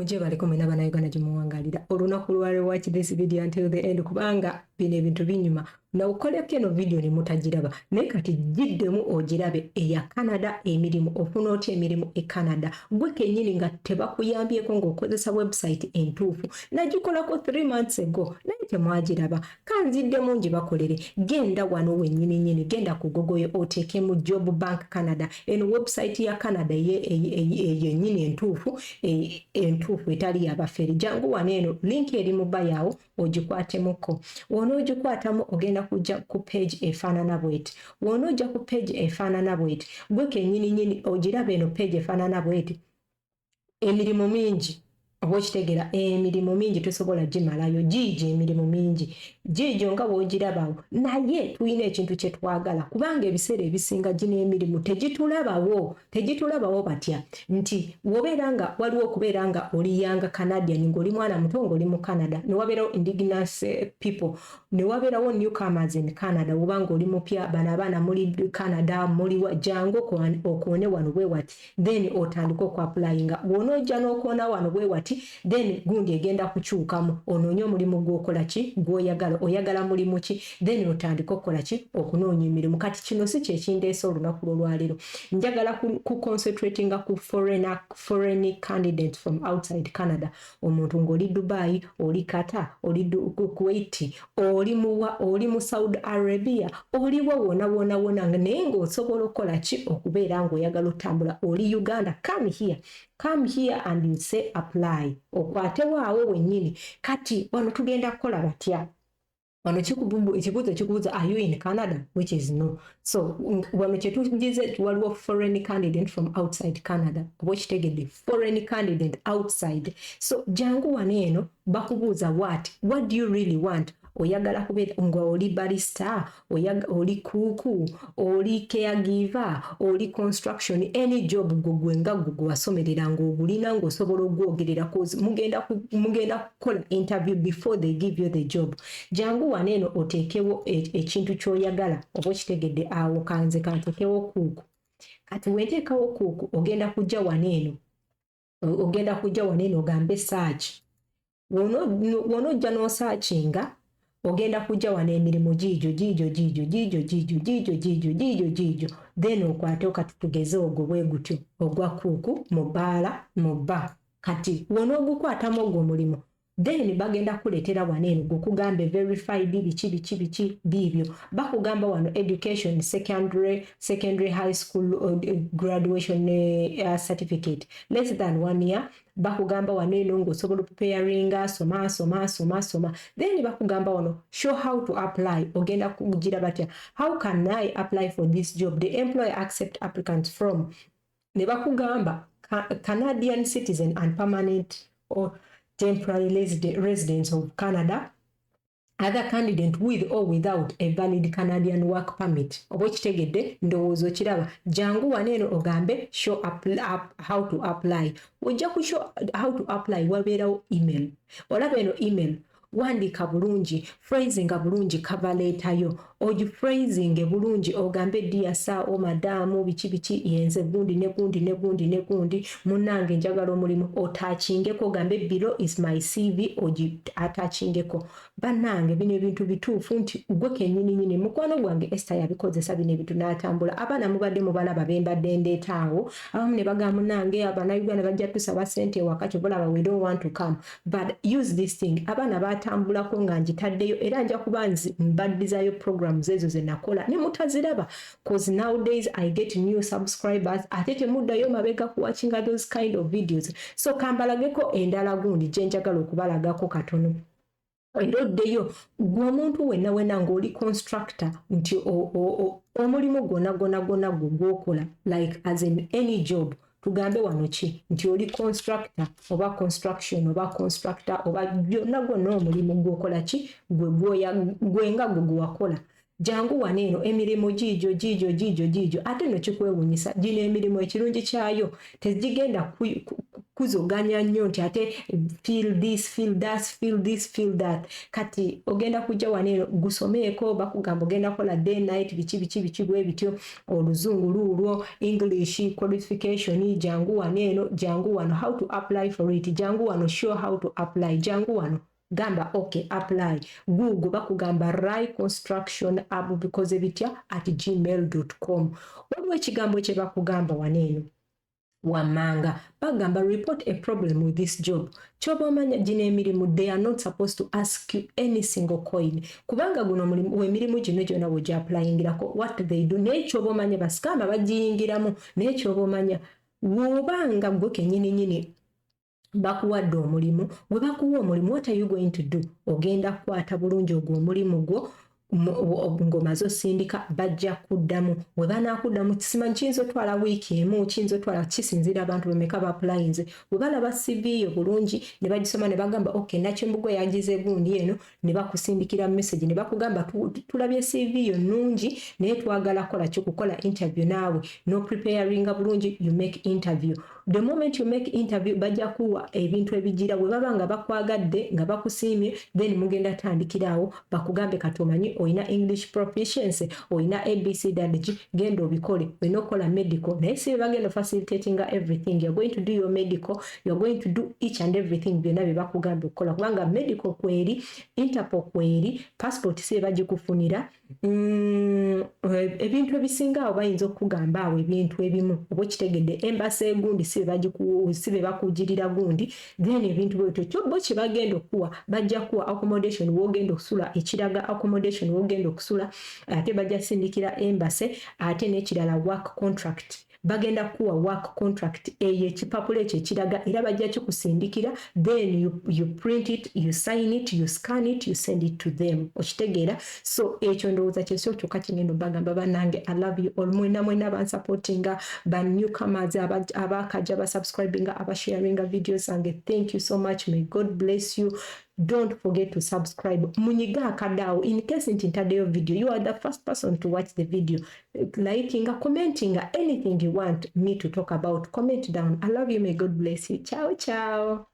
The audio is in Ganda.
muje baliko mwena bannayuganda gye muwangalira olunaku lwale watch this video until the end kubanga bino ebintu binyuma nawukoleko eno video ne mutagiraba naye kati giddemu ogirabe eya Canada emirimu ofuna otya emirimu e Canada gwe kennyini nga tebakuyambyeko ng'okozesa website entuufu nagikolako 3 months ago naye temwagiraba kanziddemu ngibakolere genda wano wennyini genda ku Google oteekemu Job Bank Canada eno website ya Canada yennyini entuufu etali yabafere jangu wano eno link eri mu bayawo ogikwatemuko wonoogikwatamu ogenda kujja ku page efaanana bweti wonoojja ku page efaanana bweti gwe kennyini ogiraba eno page efaanana bweti emirimu mingi oba okitegera emirimu mingi tosobola gimalayo giigyo emirimu mingi giigyo nga bw'ogirabawo naye tulina ekintu kye twagala kubanga ebiseera ebisinga gino emirimu tegitulabawo batya nti wobeera nga waliwo okubeera nga oli yanga Canadian ng'oli mwana muto ng'oli mu Canada ne wabeerawo indigenous people ne wabeerawo newcomers in Canada oba ng'oli mupya bano abaana muli Canada muli jangu okuone wano bwe wati then otandika okuapplyinga bw'onoojja n'okuona wano bwe wati then gundi egenda kukyukamu onoonye omulimu gw'okola ki gw'oyagala oyagala mulimu ki then otandika okukola ki okunoonya emirimu kati kino si kyekindeesa olunaku lwalero njagala ku concentratinga ku foreign candidates from outside Canada omuntu ng'oli Dubai oli Qatar oli Kuwait oli mu Saudi Arabia oliwo wona naye ng'osobola okukola ki okubeera ng'oyagala otambula oli Uganda come here and you say apply okwatewo awo wennyini kati wano tugenda kukola batya wano ekibuuzo kikubuuza are you in Canada which is no so wano kyetugize waliwo foreign candidate from outside Canada oba okitegedde foreign candidate outside so jangu wano eno bakubuuza what do you really want oyagala kubeera nga oli barista oli kuuku oli caregiver oli construction any job gwenga gwasomerera ng'ogulina ng'osobola ogwogerera mugenda kukola interview before they give you the job jangu waneeno oteekewo ekintu ky'oyagala oba okitegedde awo kanze kanteekewo kuuku kati wenteekawo kuuku ogenda kujja waneeno ogambe search wonoojja n'osearchinga ogenda kujja wano emirimu giigyo then okwate okati tugeze ogwo bwe gutyo ogwa kuuku mu bba kati wonoogukwatamu ogwo omulimu then bagenda kuleetera wano eno gukugambe verified biki biibyo bakugamba wano education secondary high school graduation certificate less than 1 year bakugamba wano eno ng'osobola okupeyaringa soma then bakugamba wano show how to apply ogenda kugira batya how can I apply for this job the employer accept applicants from ne bakugamba Canadian citizen and permanent or temporary residents of Canada other candidate with or without a valid Canadian work permit oba kitegedde ndowoozo kiraba jangu waneeno ogambe show how to apply ojja ku show how to apply wabeerawo email olaba eno email wandiika bulungi phrasinga bulungi cover letter yo ogiphrasing bulungi ogambe dear sir o madam biki yenze gundi munnange njagala omulimu otaachingeko ogambe below is my CV ataachingeko bannange bino ebintu bituufu nti gwe kennyini mukwano gwange Esther yabikozesa bino ebintu n'atambula abaana mubadde mubalaba bembadde ndeetaawo abamu ne bagamba munnange Abannayuganda bajja tusaba ssente ewaka kyobulaba we don't want to come but use this thing abaana batambulako nga ngitaddeyo era nja kuba mbaddizayo programs ezo ze nakola ne mutaziraba cause nowadays I get new subscribers ate temuddayo mabega ku watching those kind of videos so kambalageko endala gundi gye njagala okubalagako katono eroddeyo gwe omuntu wenna ng'oli constructor nti omulimu gwonna gw'okola like as in any job tugambe wano ki nti oli constructor oba construction oba constructor oba byonna gwonna omulimu gw'okola ki gwenga gwe wakola jangu waneeno emirimu giijo ate no kikwewunyisa gino emirimu ekirungi kyayo tegigenda kuzoganya nnyo nti ate feel this feel that kati ogenda kujja waneeno gusomeeko bakugamba ogenda kola day night biki bwe bityo oluzungu luulwo English qualification jangu waneeno jangu wano how to apply for it jangu wano show how to apply jangu wano gamba okay apply Google bakugamba right construction app because bitya @gmail.com waliwo ekigambo kye bakugamba waneeno wammanga bagamba report a problem with this job kyoba omanya gino emirimu they are not supposed to ask you any single coin kubanga guno emirimu gino gyonna bwegyapplyingirako what they do naye kyoba omanya basikama bagiyingiramu naye kyoba omanya wobanga gwe kennyini bakuwadde omulimu bwe bakuwa omulimu what are you going to do ogenda kukwata bulungi ogwo omulimu gwo ng'omaze osindika bajja kuddamu bwe banaakuddamu simanyi kiyinza otwala wiiki emu kiyinza otwala kisinziira abantu bemeka baapulayinze bwe balaba CV yo bulungi ne bagisoma ne bagamba okay Nakimbugwe yagize gundi eno ne bakusindikira message ne bakugamba tulabye CV yo nnungi naye twagala kukola interview naawe no preparinga bulungi you make interview the moment you make interview bajja kuwa ebintu ebigira bwe baba nga bakwagadde nga bakusiimye then mugenda tandikiraawo bakugambe katomanyi oyina English proficiency oyina ABCDG genda obikole oyina okola medical naye si bagenda facilitating everything you're going to do your medical you're going to do each and everything byonna bye bakugambe okukola kubanga medical kweri Interpol kweri passport si bagikufunira ebintu ebisinga awo bayinza okugamba awo ebintu ebimu oba kitegedde embassy egundi si be bakujirira gundi then ebintu bwetyo kyobo kye bagenda okuwa bajja kuwa accommodation wogenda okusula ekiraga accommodation wogenda okusula ate bajja sindikira embassy ate n'ekirala work contract bagenda kuwa work contract eyo ekipapula ekyo ekiraga era bajja kikusindikira then you print it you sign it you scan it you send it to them okitegeera so ekyo ndowooza kyekyo kyokka kingendo bagamba bannange I love you all mwena bansupportinga ba newcomers abakajja basubscribinga abasharinga videos zange thank you so much may God bless you. Don't forget to subscribe. Munyiga akadao in case nti ntaddeyo video. You are the first person to watch the video. Liking, commenting, anything you want me to talk about. Comment down. I love you. May God bless you. Ciao, ciao.